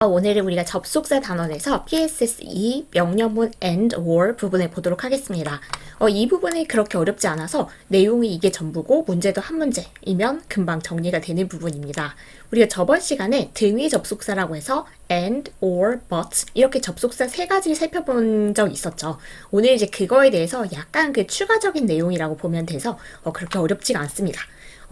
오늘은 우리가 접속사 단원에서 PSS2 명령문 and or 부분을 보도록 하겠습니다. 이 부분이 그렇게 어렵지 않아서 내용이 이게 전부고 문제도 한 문제이면 금방 정리가 되는 부분입니다. 우리가 저번 시간에 등위 접속사라고 해서 and, or, but 이렇게 접속사 세 가지를 살펴본 적 있었죠. 오늘 이제 그거에 대해서 약간 그 추가적인 내용이라고 보면 돼서 그렇게 어렵지가 않습니다.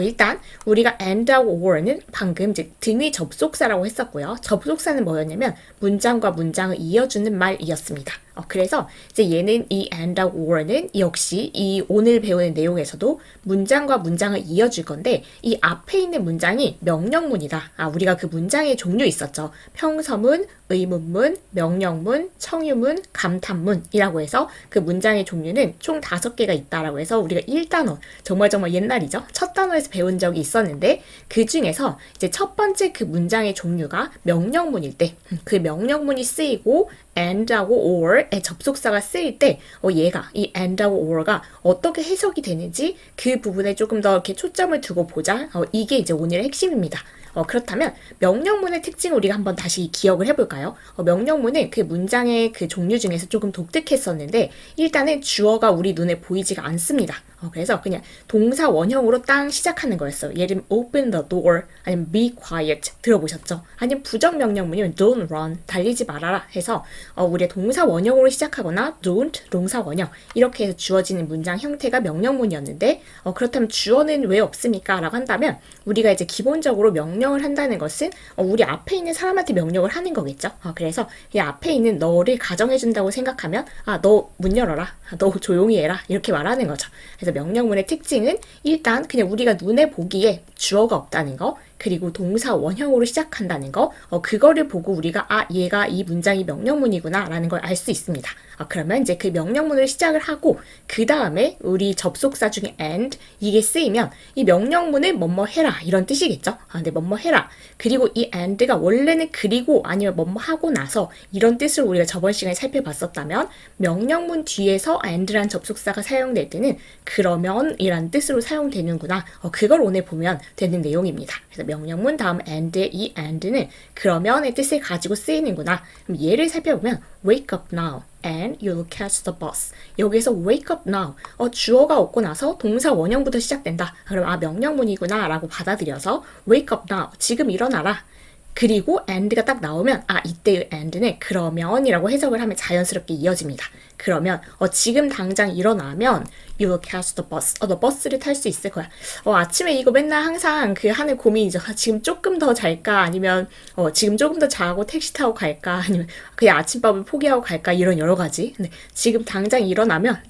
일단 우리가 and하고 or는 방금 이제 등위 접속사라고 했었고요. 접속사는 뭐였냐면 문장과 문장을 이어주는 말이었습니다. 그래서 이제 얘는 이 and하고 or는 역시 이 오늘 배우는 내용에서도 문장과 문장을 이어줄 건데 이 앞에 있는 문장이 명령문이다. 우리가 그 문장의 종류 있었죠. 평서문, 의문문, 명령문, 청유문, 감탄문이라고 해서 그 문장의 종류는 총 5개가 있다라고 해서 우리가 1단원, 정말 옛날이죠. 첫 단원에서 배운 적이 있었는데 그 중에서 이제 첫 번째 그 문장의 종류가 명령문일 때 그 명령문이 쓰이고 and하고 or의 접속사가 쓰일 때 얘가 이 and하고 or가 어떻게 해석이 되는지 그 부분에 조금 더 이렇게 초점을 두고 보자. 이게 이제 오늘의 핵심입니다. 그렇다면 명령문의 특징을 우리가 한번 다시 기억을 해볼까요? 명령문은 그 문장의 그 종류 중에서 조금 독특했었는데 일단은 주어가 우리 눈에 보이지가 않습니다. 그래서 그냥 동사 원형으로 땅 시작하는 거였어요. 예를 들면 open the door 아니면 be quiet 들어보셨죠? 아니면 부정 명령문이면 don't run 달리지 말아라 해서 우리의 동사 원형으로 시작하거나 don't 동사 원형 이렇게 해서 주어지는 문장 형태가 명령문이었는데 그렇다면 주어는 왜 없습니까? 라고 한다면 우리가 이제 기본적으로 명령을 한다는 것은 우리 앞에 있는 사람한테 명령을 하는 거겠죠. 그래서 이 앞에 있는 너를 가정해준다고 생각하면 너 문 열어라, 너 조용히 해라 이렇게 말하는 거죠. 그래서 명령문의 특징은 일단 그냥 우리가 눈에 보기에 주어가 없다는 거 그리고 동사 원형으로 시작한다는 거 그거를 보고 우리가 얘가 이 문장이 명령문이구나 라는 걸 알 수 있습니다. 그러면 이제 그 명령문을 시작을 하고 그 다음에 우리 접속사 중에 and 이게 쓰이면 이 명령문은 뭐뭐 해라 이런 뜻이겠죠. 근데 뭐뭐 해라 그리고 이 and가 원래는 그리고 아니면 뭐뭐 하고 나서 이런 뜻을 우리가 저번 시간에 살펴봤었다면 명령문 뒤에서 and란 접속사가 사용될 때는 그러면 이란 뜻으로 사용되는구나. 그걸 오늘 보면 되는 내용입니다. 그래서 명령문 다음 and의 이 and는 그러면의 뜻을 가지고 쓰이는구나. 그럼 예를 살펴보면 wake up now and you'll catch the bus. 여기서 wake up now. 주어가 없고 나서 동사 원형부터 시작된다. 그럼 명령문이구나 라고 받아들여서 wake up now. 지금 일어나라. 그리고 and가 딱 나오면 이때의 and는 그러면이라고 해석을 하면 자연스럽게 이어집니다. 그러면 지금 당장 일어나면 you will catch the bus. 너 버스를 탈 수 있을 거야. 아침에 이거 맨날 항상 그 하는 고민이죠. 지금 조금 더 잘까? 아니면 지금 조금 더 자고 택시 타고 갈까? 아니면 그냥 아침밥을 포기하고 갈까? 이런 여러 가지. 근데 지금 당장 일어나면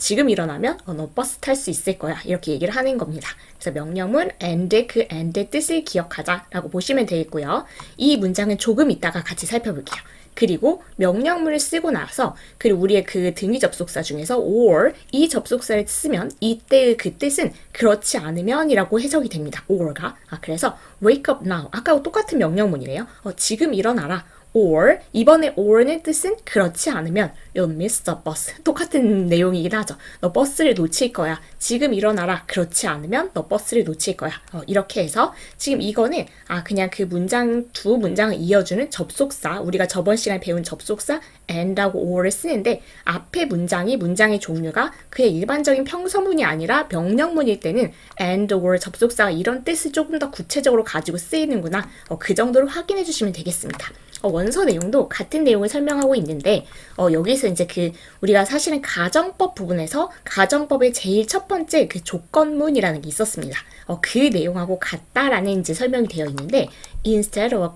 너 버스 탈 수 있을 거야. 이렇게 얘기를 하는 겁니다. 그래서 명령문 and의 그 and의 뜻을 기억하자라고 보시면 되겠고요. 이 문장은 조금 이따가 같이 살펴볼게요. 그리고 명령문을 쓰고 나서 그리고 우리의 그 등위 접속사 중에서 or 이 접속사를 쓰면 이때의 그 뜻은 그렇지 않으면 이라고 해석이 됩니다. or가. 그래서 wake up now. 아까와 똑같은 명령문이래요. 지금 일어나라. or 이번에 or는 뜻은 그렇지 않으면 you'll miss the bus. 똑같은 내용이긴 하죠. 너 버스를 놓칠 거야. 지금 일어나라. 그렇지 않으면 너 버스를 놓칠 거야. 이렇게 해서 지금 이거는 그냥 그 문장 두 문장을 이어주는 접속사 우리가 저번 시간에 배운 접속사 and하고 or를 쓰는데 앞에 문장의 종류가 그냥 일반적인 평서문이 아니라 명령문일 때는 and or 접속사가 이런 뜻을 조금 더 구체적으로 가지고 쓰이는구나. 그 정도로 확인해 주시면 되겠습니다. 원서 내용도 같은 내용을 설명하고 있는데 여기서 이제 우리가 사실은 가정법 부분에서 가정법의 제일 첫 번째 그 조건문이라는 게 있었습니다. 그 내용하고 같다라는 이제 설명이 되어 있는데 instead of a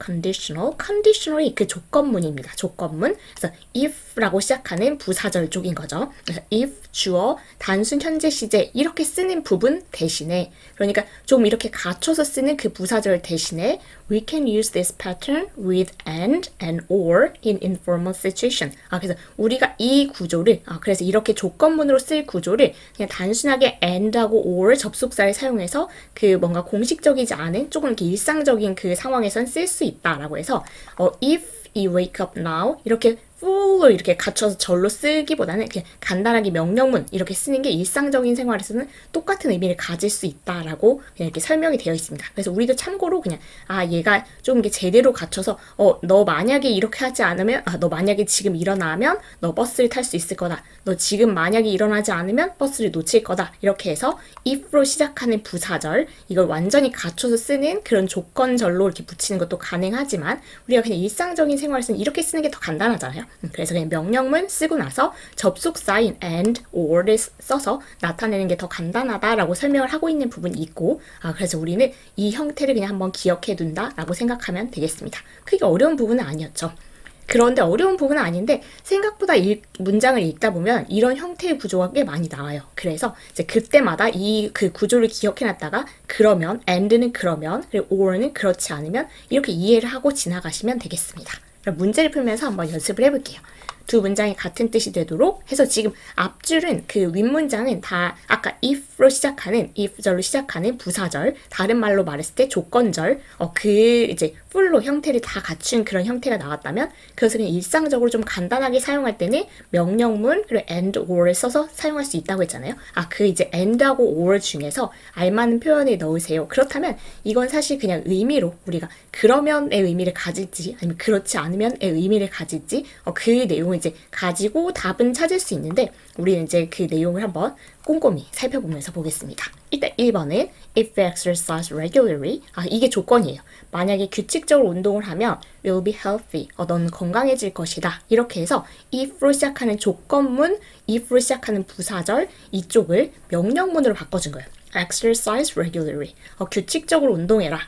conditional이 그 조건문입니다. 조건문. 그래서 if라고 시작하는 부사절 쪽인 거죠. 그래서 if 주어 단순 현재 시제 이렇게 쓰는 부분 대신에 그러니까 좀 이렇게 갖춰서 쓰는 그 부사절 대신에 we can use this pattern with and or in informal situation. 그래서 우리가 이 구조를 그래서 이렇게 조건문으로 쓸 구조를 그냥 단순하게 and하고 or 접속사를 사용해서 그 뭔가 공식적이지 않은 조금 이렇게 일상적인 그 상황에선 쓸 수 있다라고 해서 if you wake up now 이렇게 full로 이렇게 갖춰서 절로 쓰기보다는 그냥 간단하게 명령문 이렇게 쓰는 게 일상적인 생활에서는 똑같은 의미를 가질 수 있다라고 그냥 이렇게 설명이 되어 있습니다. 그래서 우리도 참고로 그냥 얘가 좀 이게 제대로 갖춰서 너 만약에 이렇게 하지 않으면 너 만약에 지금 일어나면 너 버스를 탈 수 있을 거다. 너 지금 만약에 일어나지 않으면 버스를 놓칠 거다. 이렇게 해서 if로 시작하는 부사절 이걸 완전히 갖춰서 쓰는 그런 조건절로 이렇게 붙이는 것도 가능하지만 우리가 그냥 일상적인 생활에서는 이렇게 쓰는 게 더 간단하잖아요. 그래서 그냥 명령문 쓰고 나서 접속사인 and, or를 써서 나타내는 게 더 간단하다라고 설명을 하고 있는 부분이 있고 그래서 우리는 이 형태를 그냥 한번 기억해 둔다라고 생각하면 되겠습니다. 크게 어려운 부분은 아니었죠. 그런데 어려운 부분은 아닌데 생각보다 문장을 읽다 보면 이런 형태의 구조가 꽤 많이 나와요. 그래서 이제 그때마다 그 구조를 기억해놨다가 그러면, and는 그러면, 그리고 or는 그렇지 않으면 이렇게 이해를 하고 지나가시면 되겠습니다. 그럼 문제를 풀면서 한번 연습을 해볼게요. 두 문장이 같은 뜻이 되도록 해서 지금 앞줄은 그 윗문장은 다 아까 if로 시작하는 if절로 시작하는 부사절 다른 말로 말했을 때 조건절 그 이제 풀로 형태를 다 갖춘 그런 형태가 나왔다면 그것을 그냥 일상적으로 좀 간단하게 사용할 때는 명령문 그리고 and or를 써서 사용할 수 있다고 했잖아요. 그 이제 and하고 or 중에서 알맞는 표현을 넣으세요. 그렇다면 이건 사실 그냥 의미로 우리가 그러면의 의미를 가질지 아니면 그렇지 않으면의 의미를 가질지 그 내용을 이제 가지고 답은 찾을 수 있는데 우리는 이제 그 내용을 한번 꼼꼼히 살펴보면서 보겠습니다. 일단 1번은 if you exercise regularly 이게 조건이에요. 만약에 규칙적으로 운동을 하면 will be healthy 넌 건강해질 것이다. 이렇게 해서 if로 시작하는 조건문, if로 시작하는 부사절 이쪽을 명령문으로 바꿔준 거예요. exercise regularly 규칙적으로 운동해라.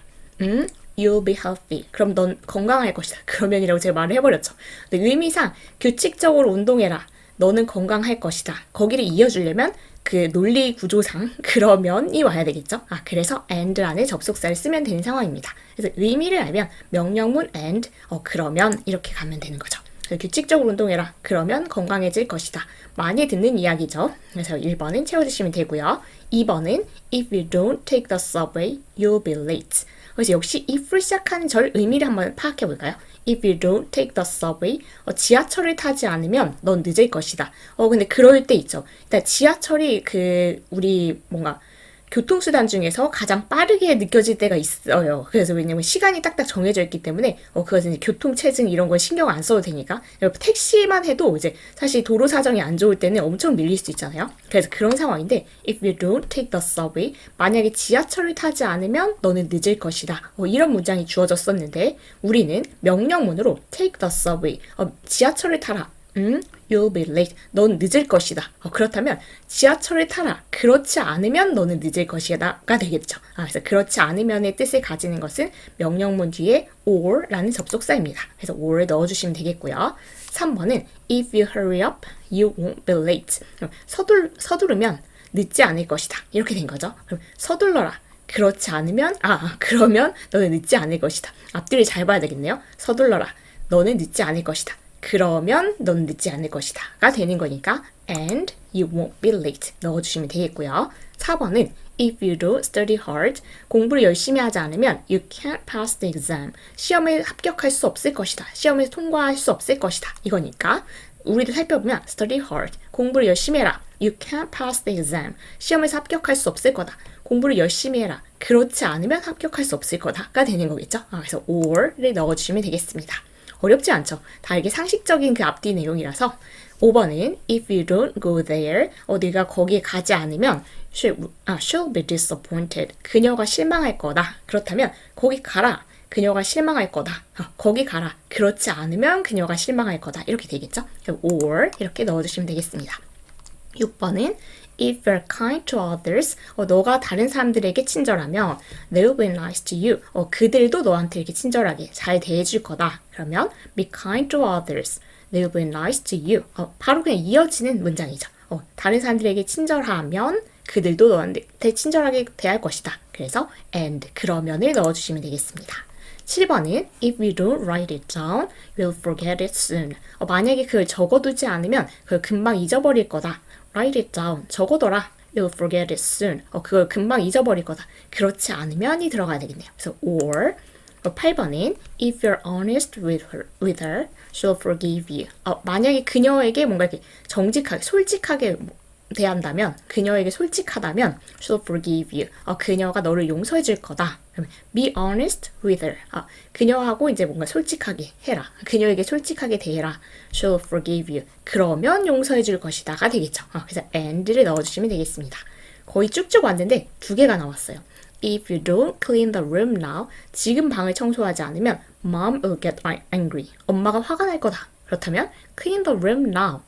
You'll be healthy. 그럼 넌 건강할 것이다. 그러면이라고 제가 말을 해버렸죠. 근데 의미상 규칙적으로 운동해라. 너는 건강할 것이다. 거기를 이어주려면 그 논리 구조상 그러면이 와야 되겠죠. 그래서 and 안에 접속사를 쓰면 되는 상황입니다. 그래서 의미를 알면 명령문 and 그러면 이렇게 가면 되는 거죠. 규칙적으로 운동해라. 그러면 건강해질 것이다. 많이 듣는 이야기죠. 그래서 1번은 채워주시면 되고요. 2번은 if you don't take the subway, you'll be late. 그래서 역시 if로 시작하는 절 의미를 한번 파악해 볼까요? If you don't take the subway, 지하철을 타지 않으면 넌 늦을 것이다. 근데 그럴 때 있죠. 일단 지하철이 우리 뭔가 교통수단 중에서 가장 빠르게 느껴질 때가 있어요. 그래서 왜냐면 시간이 딱딱 정해져 있기 때문에 그것은 이제 교통체증 이런 건 신경 안 써도 되니까 택시만 해도 이제 사실 도로 사정이 안 좋을 때는 엄청 밀릴 수 있잖아요. 그래서 그런 상황인데 if you don't take the subway 만약에 지하철을 타지 않으면 너는 늦을 것이다. 이런 문장이 주어졌었는데 우리는 명령문으로 take the subway 지하철을 타라. You'll be late. 넌 늦을 것이다. 그렇다면 지하철을 타라. 그렇지 않으면 너는 늦을 것이다가 되겠죠. 그래서 그렇지 않으면의 뜻을 가지는 것은 명령문 뒤에 or라는 접속사입니다. 그래서 or을 넣어주시면 되겠고요. 3번은 if you hurry up, you won't be late. 서두르면 늦지 않을 것이다. 이렇게 된 거죠. 그럼 서둘러라. 그렇지 않으면 그러면 너는 늦지 않을 것이다. 앞뒤를 잘 봐야 되겠네요. 서둘러라. 너는 늦지 않을 것이다. 그러면 넌 늦지 않을 것이다 가 되는 거니까 and you won't be late 넣어주시면 되겠고요. 4번은 if you don't study hard 공부를 열심히 하지 않으면 you can't pass the exam 시험에 합격할 수 없을 것이다. 시험에 통과할 수 없을 것이다. 이거니까 우리도 살펴보면 study hard 공부를 열심히 해라. You can't pass the exam 시험에서 합격할 수 없을 거다. 공부를 열심히 해라. 그렇지 않으면 합격할 수 없을 거다 가 되는 거겠죠. 그래서 or를 넣어주시면 되겠습니다. 어렵지 않죠? 다 이게 상식적인 그 앞뒤 내용이라서 5번은 if you don't go there 네가 거기에 가지 않으면 she'll be disappointed 그녀가 실망할 거다. 그렇다면 거기 가라. 그녀가 실망할 거다. 거기 가라. 그렇지 않으면 그녀가 실망할 거다. 이렇게 되겠죠? or 이렇게 넣어주시면 되겠습니다. 6번은 if you're kind to others, 너가 다른 사람들에게 친절하면 they'll be nice to you. 그들도 너한테 이렇게 친절하게 잘 대해줄 거다. 그러면 be kind to others, they'll be nice to you. 바로 그냥 이어지는 문장이죠. 다른 사람들에게 친절하면 그들도 너한테 친절하게 대할 것이다. 그래서 and 그러면을 넣어주시면 되겠습니다. 7번은 if you don't write it down, you'll forget it soon. 만약에 그걸 적어두지 않으면 그걸 금방 잊어버릴 거다. Write it down. 적어둬라. You'll forget it soon. 그걸 금방 잊어버릴 거다. 그렇지 않으면이 들어가야 되겠네요. 그래서 or 8번은 If you're honest with her, she'll forgive you. 만약에 그녀에게 뭔가 이렇게 정직하게, 솔직하게 대한다면, 그녀에게 솔직하다면 she'll forgive you. 그녀가 너를 용서해 줄 거다. Be honest with her. 그녀하고 이제 뭔가 솔직하게 해라. 그녀에게 솔직하게 대해라. She'll forgive you. 그러면 용서해 줄 것이다가 되겠죠. 그래서 and를 넣어주시면 되겠습니다. 거의 쭉쭉 왔는데 두 개가 나왔어요. If you don't clean the room now, 지금 방을 청소하지 않으면 Mom will get angry. 엄마가 화가 날 거다. 그렇다면 clean the room now.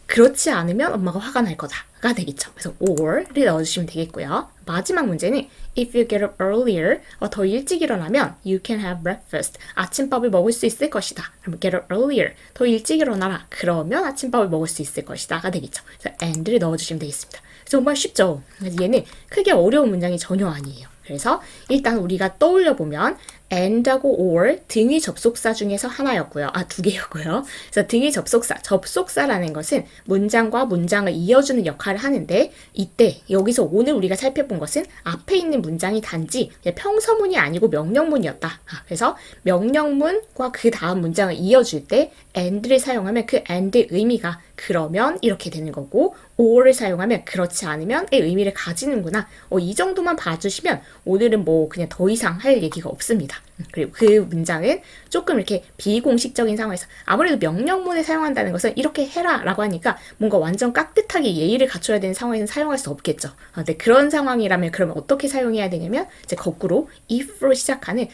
그렇지 않으면 엄마가 화가 날 거다가 되겠죠. 그래서 or를 넣어주시면 되겠고요. 마지막 문제는 If you get up earlier, 더 일찍 일어나면 You can have breakfast. 아침밥을 먹을 수 있을 것이다. 그럼 get up earlier. 더 일찍 일어나라. 그러면 아침밥을 먹을 수 있을 것이다가 되겠죠. 그래서 and를 넣어주시면 되겠습니다. 정말 쉽죠? 얘는 크게 어려운 문장이 전혀 아니에요. 그래서 일단 우리가 떠올려보면 and하고 or 등위 접속사 중에서 하나였고요. 두 개였고요. 그래서 등위 접속사라는 것은 문장과 문장을 이어주는 역할을 하는데 이때 여기서 오늘 우리가 살펴본 것은 앞에 있는 문장이 단지 평서문이 아니고 명령문이었다. 그래서 명령문과 그 다음 문장을 이어줄 때 and를 사용하면 그 and의 의미가 그러면 이렇게 되는 거고 or를 사용하면 그렇지 않으면의 의미를 가지는구나. 이 정도만 봐주시면 오늘은 뭐 그냥 더 이상 할 얘기가 없습니다. 그리고 그 문장은 조금 이렇게 비공식적인 상황에서 아무래도 명령문을 사용한다는 것은 이렇게 해라 라고 하니까 뭔가 완전 깍듯하게 예의를 갖춰야 되는 상황에서는 사용할 수 없겠죠. 근데 그런 상황이라면 그러면 어떻게 사용해야 되냐면 이제 거꾸로 if로 시작하는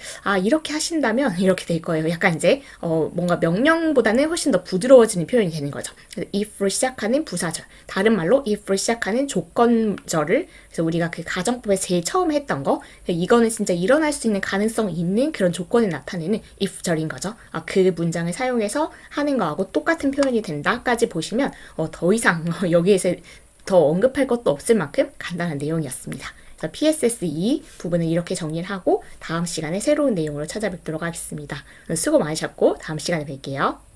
이렇게 하신다면 이렇게 될 거예요. 약간 이제 뭔가 명령보다는 훨씬 더 부드러워지는 표현이 되는 거죠. 그래서 if로 시작하는 부사절, 다른 말로 if로 시작하는 조건절을 그래서 우리가 그 가정법에서 제일 처음 했던 거 이거는 진짜 일어날 수 있는 가능성이 있는 그런 조건을 나타내는 if절인 거죠. 그 문장을 사용해서 하는 거하고 똑같은 표현이 된다까지 보시면 더 이상 여기에서 더 언급할 것도 없을 만큼 간단한 내용이었습니다. 그래서 PSS2 부분을 이렇게 정리를 하고 다음 시간에 새로운 내용으로 찾아뵙도록 하겠습니다. 수고 많으셨고 다음 시간에 뵐게요.